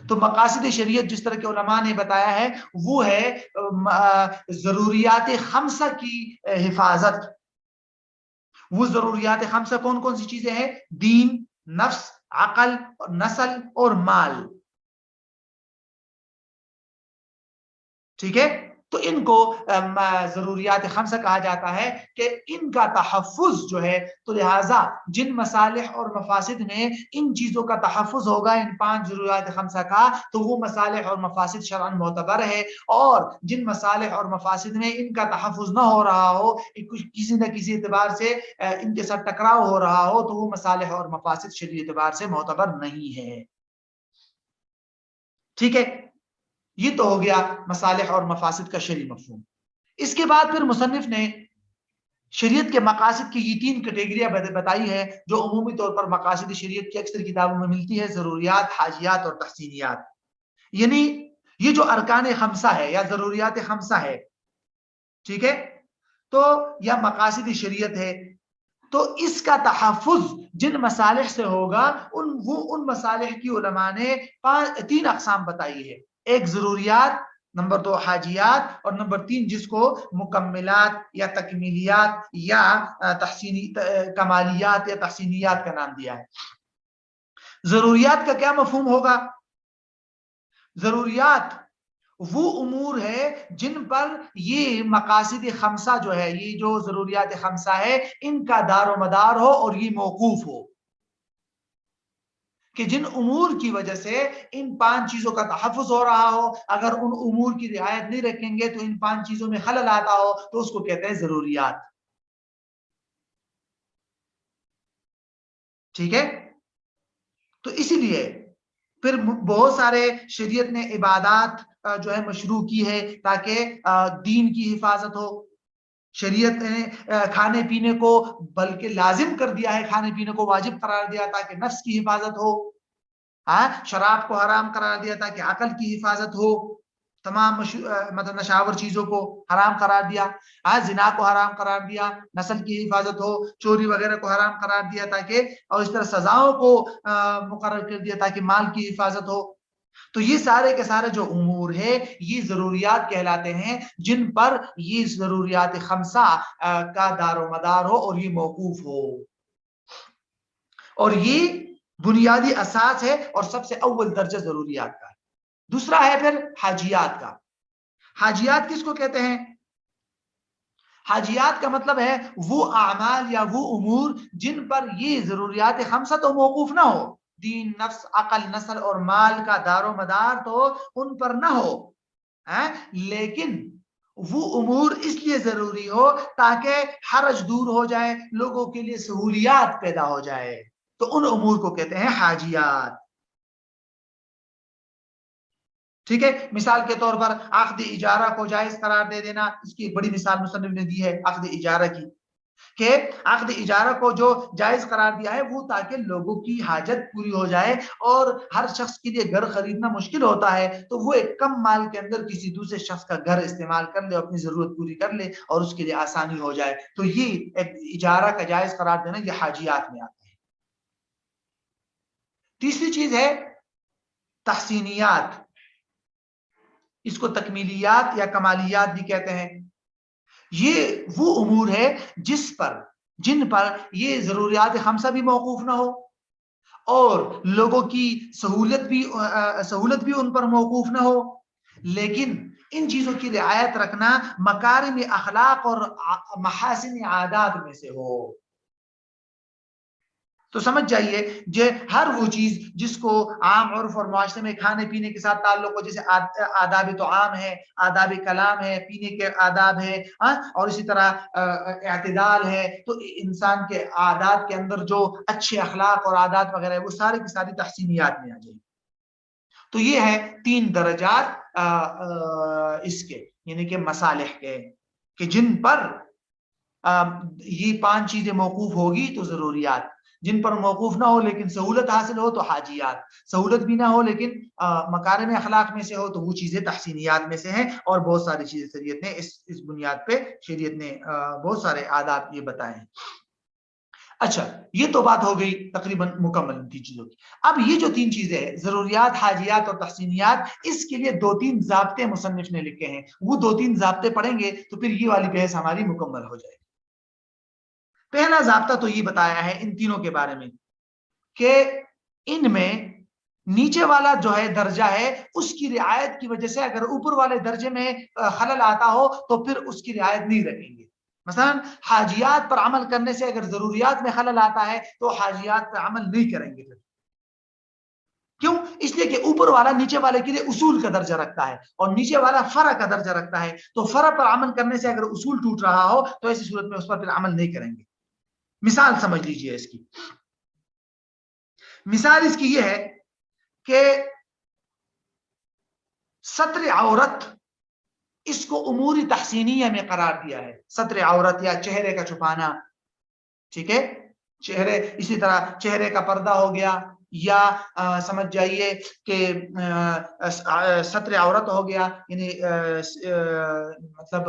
تو مقاصد شریعت جس طرح کے علماء نے بتایا ہے وہ ہے ضروریات خمسہ کی حفاظت. وہ ضروریات خمسہ کون کون سی چیزیں ہیں؟ دین، نفس، عقل، نسل اور مال. ٹھیک ہے، تو ان کو ضروریات خمسہ کہا جاتا ہے کہ ان کا تحفظ جو ہے، تو لہٰذا جن مصالح اور مفاسد میں ان چیزوں کا تحفظ ہوگا، ان 5 ضروریات خمسہ کا، تو وہ مصالح اور مفاسد شرعاً معتبر ہے. اور جن مصالح اور مفاسد میں ان کا تحفظ نہ ہو رہا ہو، کسی نہ کسی اعتبار سے ان کے ساتھ ٹکراؤ ہو رہا ہو، تو وہ مصالح اور مفاسد شرعی اعتبار سے معتبر نہیں ہے. ٹھیک ہے، یہ تو ہو گیا مصالح اور مفاسد کا شرعی مفہوم. اس کے بعد پھر مصنف نے شریعت کے مقاصد کی یہ 3 کیٹیگریاں بتائی ہے جو عمومی طور پر مقاصد شریعت کی اکثر کتابوں میں ملتی ہے: ضروریات، حاجیات اور تحسینیات. یعنی یہ جو ارکان خمسہ ہے یا ضروریات خمسہ ہے، ٹھیک ہے، تو یا مقاصد شریعت ہے، تو اس کا تحفظ جن مصالح سے ہوگا ان مصالح کی علماء نے 3 اقسام بتائی ہے. ایک ضروریات، نمبر 2 حاجیات، اور نمبر 3 جس کو مکملات یا تکمیلیات یا کمالیات یا تحسینیات کا نام دیا ہے. ضروریات کا کیا مفہوم ہوگا؟ ضروریات وہ امور ہے جن پر یہ مقاصد خمسہ جو ہے، یہ جو ضروریات خمسہ ہے، ان کا دار و مدار ہو اور یہ موقوف ہو، کہ جن امور کی وجہ سے ان 5 چیزوں کا تحفظ ہو رہا ہو، اگر ان امور کی رعایت نہیں رکھیں گے تو ان 5 چیزوں میں خلل آتا ہو، تو اس کو کہتے ہیں ضروریات. ٹھیک ہے، تو اسی لیے پھر بہت سارے شریعت نے عبادات جو ہے مشروع کی ہے تاکہ دین کی حفاظت ہو. شریعت نے کھانے پینے کو بلکہ لازم کر دیا ہے، کھانے پینے کو واجب قرار دیا تاکہ نفس کی حفاظت ہو. شراب کو حرام قرار دیا تاکہ عقل کی حفاظت ہو. تمام مطلب نشاور چیزوں کو حرام قرار دیا. زنا کو حرام قرار دیا، نسل کی حفاظت ہو. چوری وغیرہ کو حرام قرار دیا تاکہ، اور اس طرح سزاؤں کو مقرر کر دیا تاکہ مال کی حفاظت ہو. تو یہ سارے کے سارے جو امور ہے یہ ضروریات کہلاتے ہیں، جن پر یہ ضروریات خمسہ کا دار و مدار ہو اور یہ موقوف ہو. اور یہ بنیادی اساس ہے اور سب سے اول درجہ ضروریات کا. دوسرا ہے پھر حاجیات کا. حاجیات کس کو کہتے ہیں؟ حاجیات کا مطلب ہے وہ اعمال یا وہ امور جن پر یہ ضروریات خمسہ تو موقوف نہ ہو، دین، نفس، عقل، نسل اور مال کا دار و مدار تو ان پر نہ ہو، لیکن وہ امور اس لیے ضروری ہو تاکہ حرج دور ہو جائے، لوگوں کے لیے سہولیات پیدا ہو جائے، تو ان امور کو کہتے ہیں حاجیات. ٹھیک ہے، مثال کے طور پر عقد اجارہ کو جائز قرار دے دینا، اس کی ایک بڑی مثال مصنف نے دی ہے عقد اجارہ کی، کہ عقد اجارہ کو جو جائز قرار دیا ہے وہ تاکہ لوگوں کی حاجت پوری ہو جائے، اور ہر شخص کے لیے گھر خریدنا مشکل ہوتا ہے تو وہ ایک کم مال کے اندر کسی دوسرے شخص کا گھر استعمال کر لے، اپنی ضرورت پوری کر لے اور اس کے لیے آسانی ہو جائے. تو یہ ایک اجارہ کا جائز قرار دینا یہ حاجیات میں آتا ہے. تیسری چیز ہے تحسینیات. اس کو تکمیلیات یا کمالیات بھی کہتے ہیں. یہ وہ امور ہے جن پر یہ ضروریات خمسہ بھی موقوف نہ ہو اور لوگوں کی سہولت بھی ان پر موقوف نہ ہو، لیکن ان چیزوں کی رعایت رکھنا مکارم اخلاق اور محاسن عادات میں سے ہو. تو سمجھ جائیے ہر وہ چیز جس کو عام عرف اور معاشرے میں کھانے پینے کے ساتھ تعلق ہو، جیسے آداب طعام ہے، آداب کلام ہے، پینے کے آداب ہے، اور اسی طرح اعتدال ہے، تو انسان کے عادات کے اندر جو اچھے اخلاق اور عادات وغیرہ ہے وہ ساری کی ساری تحسینیات میں آ جائیں. تو یہ ہے 3 درجات اس کے، یعنی کہ مصالح کے، کہ جن پر یہ 5 چیزیں موقوف ہوگی تو ضروریات، جن پر موقوف نہ ہو لیکن سہولت حاصل ہو تو حاجیات، سہولت بھی نہ ہو لیکن مکارم اخلاق میں سے ہو تو وہ چیزیں تحسینیات میں سے ہیں. اور بہت ساری چیزیں شریعت نے اس بنیاد پہ شریعت نے بہت سارے آداب یہ بتائے ہیں. اچھا یہ تو بات ہو گئی تقریباً مکمل تین چیزوں کی. اب یہ جو تین چیزیں ہیں ضروریات، حاجیات اور تحسینیات، اس کے لیے دو تین ضابطے مصنف نے لکھے ہیں، وہ دو تین ضابطے پڑھیں گے تو پھر یہ والی بحث ہماری مکمل ہو جائے گی. پہلا ضابطہ تو یہ بتایا ہے ان تینوں کے بارے میں کہ ان میں نیچے والا جو ہے درجہ ہے اس کی رعایت کی وجہ سے اگر اوپر والے درجے میں خلل آتا ہو تو پھر اس کی رعایت نہیں رکھیں گے. مثلا حاجیات پر عمل کرنے سے اگر ضروریات میں خلل آتا ہے تو حاجیات پر عمل نہیں کریں گے. پھر کیوں؟ اس لیے کہ اوپر والا نیچے والے کے لیے اصول کا درجہ رکھتا ہے اور نیچے والا فرع کا درجہ رکھتا ہے، تو فرع پر عمل کرنے سے اگر اصول ٹوٹ رہا ہو تو ایسی صورت میں اس پر پھر عمل نہیں کریں گے. مثال سمجھ لیجئے اس کی. مثال اس کی یہ ہے کہ ستر عورت اس کو امور تحسینیہ میں قرار دیا ہے. ستر عورت یا چہرے کا چھپانا، ٹھیک ہے، چہرے، اسی طرح چہرے کا پردہ ہو گیا، یا سمجھ جائیے کہ ستر عورت ہو گیا، یعنی مطلب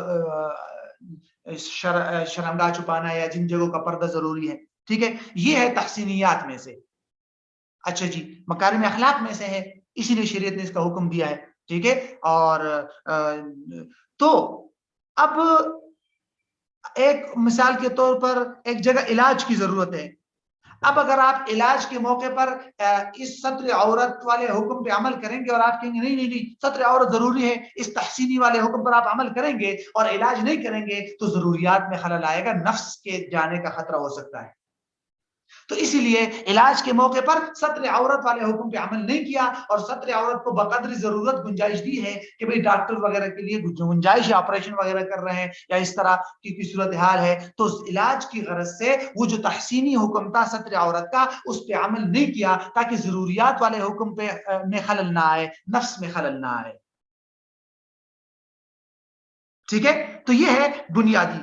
شرمگاہ چھپانا یا جن جگہوں کا پردہ ضروری ہے، ٹھیک ہے، یہ ہے تحسینیات میں سے. اچھا جی، مکارم اخلاق میں سے ہے، اسی لیے شریعت نے اس کا حکم دیا ہے، ٹھیک ہے. اور تو اب ایک مثال کے طور پر ایک جگہ علاج کی ضرورت ہے. اب اگر آپ علاج کے موقع پر اس ستر عورت والے حکم پہ عمل کریں گے اور آپ کہیں گے نہیں نہیں نہیں ستر عورت ضروری ہے، اس تحسینی والے حکم پر آپ عمل کریں گے اور علاج نہیں کریں گے تو ضروریات میں خلل آئے گا، نفس کے جانے کا خطرہ ہو سکتا ہے. تو اسی لیے علاج کے موقع پر ستر عورت والے حکم پہ عمل نہیں کیا اور ستر عورت کو بقدر ضرورت گنجائش دی ہے کہ بھئی ڈاکٹر وغیرہ کے لیے گنجائش آپریشن وغیرہ کر رہے ہیں یا اس طرح کی صورتحال ہے، تو علاج کی غرض سے وہ جو تحسینی حکم تھا ستر عورت کا اس پہ عمل نہیں کیا تاکہ ضروریات والے حکم پہ میں خلل نہ آئے، نفس میں خلل نہ آئے. ٹھیک ہے، تو یہ ہے بنیادی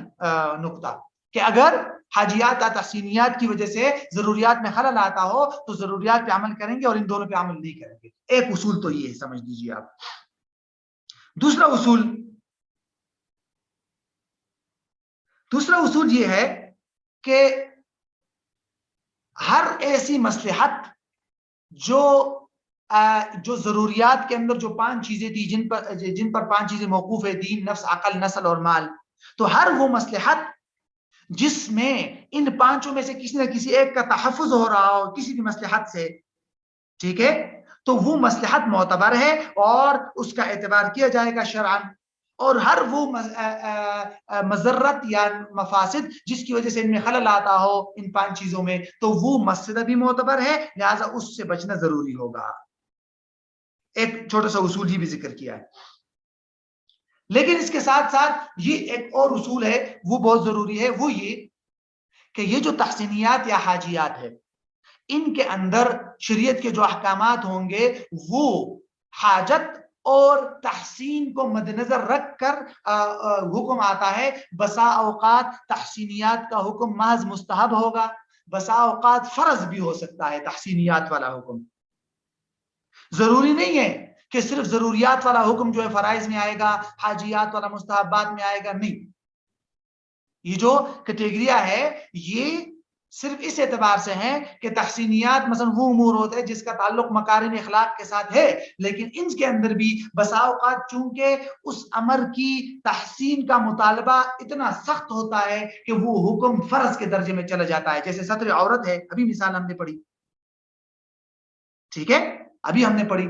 نقطہ کہ اگر حاجیات یا تحسینیات کی وجہ سے ضروریات میں خلل آتا ہو تو ضروریات پہ عمل کریں گے اور ان دونوں پہ عمل نہیں کریں گے. ایک اصول تو یہ ہے، سمجھ لیجیے آپ. دوسرا اصول یہ ہے کہ ہر ایسی مصلحت جو ضروریات کے اندر جو پانچ چیزیں تھی جن پر پانچ چیزیں موقوف ہے، دین، نفس، عقل، نسل اور مال، تو ہر وہ مصلحت جس میں ان پانچوں میں سے کسی نہ کسی ایک کا تحفظ ہو رہا ہو کسی بھی مصلحت سے، ٹھیک ہے، تو وہ مصلحت معتبر ہے اور اس کا اعتبار کیا جائے گا شرعاً. اور ہر وہ مضرت یا مفاسد جس کی وجہ سے ان میں خلل آتا ہو ان پانچ چیزوں میں تو وہ مفسدہ بھی معتبر ہے، لہذا اس سے بچنا ضروری ہوگا. ایک چھوٹا سا اصول ہی بھی ذکر کیا ہے. لیکن اس کے ساتھ ساتھ یہ ایک اور اصول ہے وہ بہت ضروری ہے، وہ یہ کہ یہ جو تحسینیات یا حاجیات ہے ان کے اندر شریعت کے جو احکامات ہوں گے وہ حاجت اور تحسین کو مد نظر رکھ کر حکم آتا ہے. بسا اوقات تحسینیات کا حکم محض مستحب ہوگا، بسا اوقات فرض بھی ہو سکتا ہے. تحسینیات والا حکم ضروری نہیں ہے کہ صرف ضروریات والا حکم جو ہے فرائض میں آئے گا، حاجیات والا مستحبات میں آئے گا، نہیں. یہ جو کیٹیگریاں ہے یہ صرف اس اعتبار سے ہیں کہ تحسینیات مثلا وہ امور ہوتے ہیں جس کا تعلق مکارم اخلاق کے ساتھ ہے، لیکن ان کے اندر بھی بسا اوقات چونکہ اس امر کی تحسین کا مطالبہ اتنا سخت ہوتا ہے کہ وہ حکم فرض کے درجے میں چلا جاتا ہے. جیسے ستر عورت ہے، ابھی مثال ہم نے پڑھی، ٹھیک ہے، ابھی ہم نے پڑھی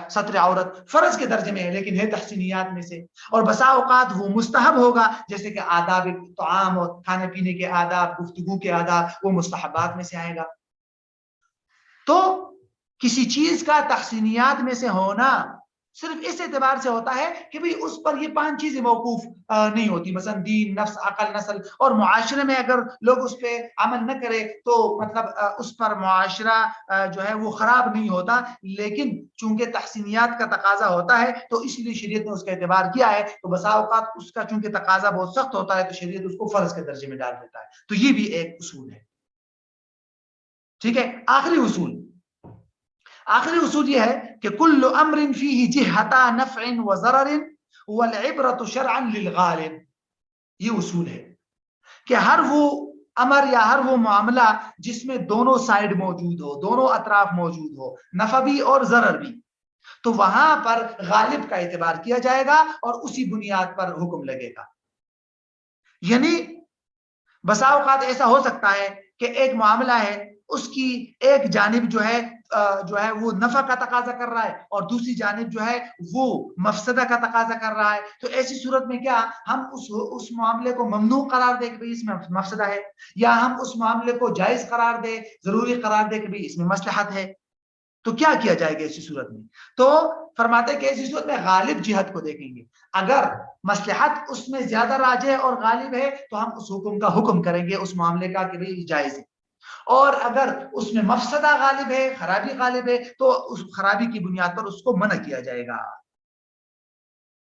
ستر عورت فرض کے درجے میں ہے لیکن ہے تحسینیات میں سے. اور بسا اوقات وہ مستحب ہوگا جیسے کہ آداب طعام اور کھانے پینے کے آداب، گفتگو کے آداب، وہ مستحبات میں سے آئے گا. تو کسی چیز کا تحسینیات میں سے ہونا صرف اس اعتبار سے ہوتا ہے کہ بھئی اس پر یہ پانچ چیزیں موقوف نہیں ہوتی، مثلا دین، نفس، عقل، نسل، اور معاشرے میں اگر لوگ اس پہ عمل نہ کرے تو مطلب اس پر معاشرہ جو ہے وہ خراب نہیں ہوتا. لیکن چونکہ تحسینیات کا تقاضا ہوتا ہے تو اس لیے شریعت نے اس کا اعتبار کیا ہے، تو بسا اوقات اس کا چونکہ تقاضا بہت سخت ہوتا ہے تو شریعت اس کو فرض کے درجے میں ڈال دیتا ہے. تو یہ بھی ایک اصول ہے. ٹھیک ہے، آخری اصول یہ ہے کہ کل امر فیہ جہتا نفع و ضرر والعبرۃ شرعا للغالب. یہ اصول ہے کہ ہر وہ امر یا ہر وہ معاملہ جس میں دونوں سائڈ موجود ہو، دونوں اطراف موجود ہو، نفع بھی اور ضرر بھی، تو وہاں پر غالب کا اعتبار کیا جائے گا اور اسی بنیاد پر حکم لگے گا. یعنی بسا اوقات ایسا ہو سکتا ہے کہ ایک معاملہ ہے، اس کی ایک جانب جو ہے وہ نفع کا تقاضا کر رہا ہے اور دوسری جانب جو ہے وہ مفسدہ کا تقاضا کر رہا ہے. تو ایسی صورت میں کیا ہم اس معاملے کو ممنوع قرار دے کہ بھئی اس میں مفسدہ ہے، یا ہم اس معاملے کو جائز قرار دے، ضروری قرار دے کہ بھئی اس میں مصلحت ہے؟ تو کیا کیا جائے گا ایسی صورت میں؟ تو فرماتے ہیں کہ ایسی صورت میں غالب جہت کو دیکھیں گے. اگر مصلحت اس میں زیادہ راجح اور غالب ہے تو ہم اس حکم کا حکم کریں گے اس معاملے کا کہ بھئی جائز ہے، اور اگر اس میں مفسدہ غالب ہے، خرابی غالب ہے، تو اس خرابی کی بنیاد پر اس کو منع کیا جائے گا.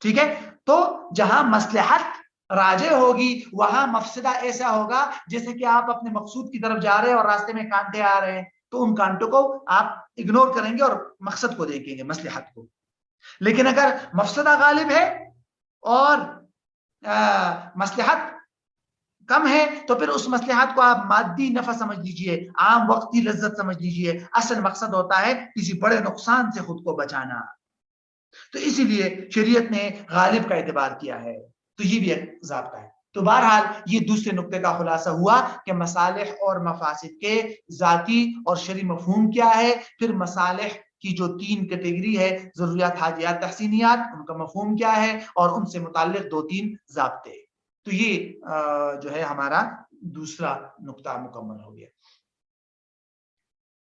ٹھیک ہے؟ تو جہاں مصلحت راجح ہوگی وہاں مفسدہ ایسا ہوگا جیسے کہ آپ اپنے مقصود کی طرف جا رہے ہیں اور راستے میں کانٹے آ رہے ہیں، تو ان کانٹوں کو آپ اگنور کریں گے اور مقصد کو دیکھیں گے، مصلحت کو. لیکن اگر مفسدہ غالب ہے اور مصلحت کم ہے تو پھر اس مصلحت کو آپ مادی نفع سمجھ لیجئے، عام وقتی لذت سمجھ لیجئے. اصل مقصد ہوتا ہے کسی بڑے نقصان سے خود کو بچانا. تو اسی لیے شریعت نے غالب کا اعتبار کیا ہے. تو یہ بھی ایک ضابطہ ہے. تو بہرحال یہ دوسرے نقطے کا خلاصہ ہوا کہ مصالح اور مفاسد کے ذاتی اور شرعی مفہوم کیا ہے، پھر مصالح کی جو 3 کیٹیگری ہے، ضروریات، حاجیات، تحسینیات، ان کا مفہوم کیا ہے، اور ان سے متعلق 2-3 ضابطے. تو یہ جو ہے ہمارا دوسرا نقطہ مکمل ہو گیا.